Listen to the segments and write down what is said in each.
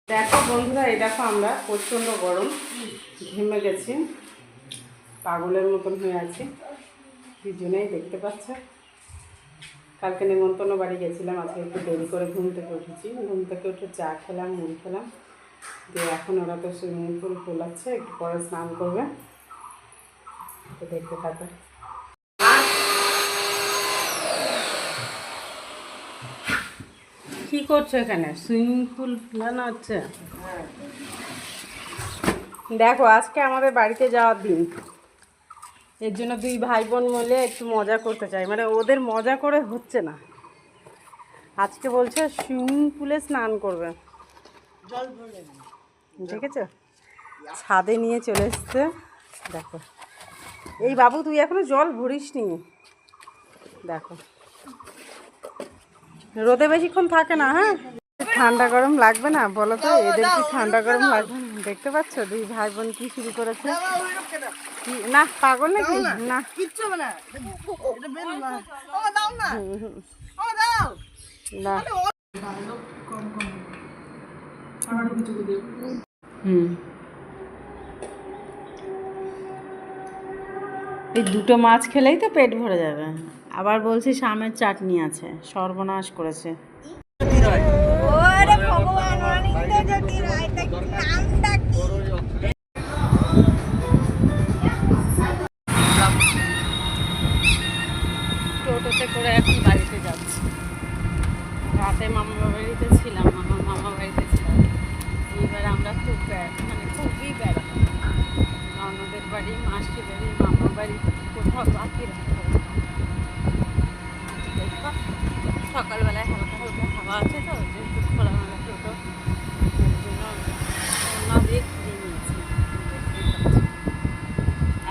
দেখো বন্ধুরা, এই দেখো আমরা প্রচণ্ড গরম, ঘেমে গেছি, পাগলের মতন হয়ে আছি। দুজনেই দেখতে পাচ্ছ। কালকে নেমন্তন্ন বাড়ি গেছিলাম, আজকে একটু দেরি করে ঘুম থেকে উঠেছি। ঘুম থেকে উঠে চা খেলাম, মুড়ি খেলাম, দিয়ে এখন ওরা তো সুইমিং পুল খোলাচ্ছে, একটু পরে স্নান করবে। তো দেখতে থাকবে। কি করছো এখানে? সুইমিং পুল খোলানো হচ্ছে। দেখো, আজকে আমাদের বাড়িতে যাওয়ার দিন, এর জন্য দুই ভাই বোন মিলে একটু মজা করতে চাই, মানে ওদের মজা করে হচ্ছে না। আজকে বলছে সুইমিং পুলে স্নান করবে, দেখেছো? ছাদে নিয়ে চলে এসছে। দেখো, এই বাবু তুই এখনো জল ভরিস নি। দেখো, রোদে বেশিক্ষণ থাকে না। হ্যাঁ, ঠান্ডা গরম লাগবে না বলো তো? এদের কি ঠান্ডা গরম লাগবে না? দেখতে পাচ্ছ দুই ভাই বোন কি শুরু করেছে। না পাগল নাকি? না এই দুটো মাছ খেলেই তো পেট ভরে যাবে। আবার বলছি শামের চাটনি আছে, সর্বনাশ করেছে। টোটোতে করে এখন বাড়িতে যাচ্ছি। রাতে মামার বাড়িতে ছিলাম, মামা বাড়িতে ছিলাম। এইবার আমরা খুব খুবই বেড়াবো। ননদের বাড়ি, মাসির বাড়ি, মামার বাড়ি, কোথাও বাকি রাখবো। দেখো, সকালবেলায় হালকা হালকা হাওয়া আছে তো, যেহেতু খোলামেলা টোটো, এর জন্য অন্য দিয়ে ঘুরে নিয়েছি।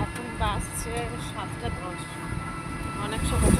এখন বাসছে 7:10, অনেক সময়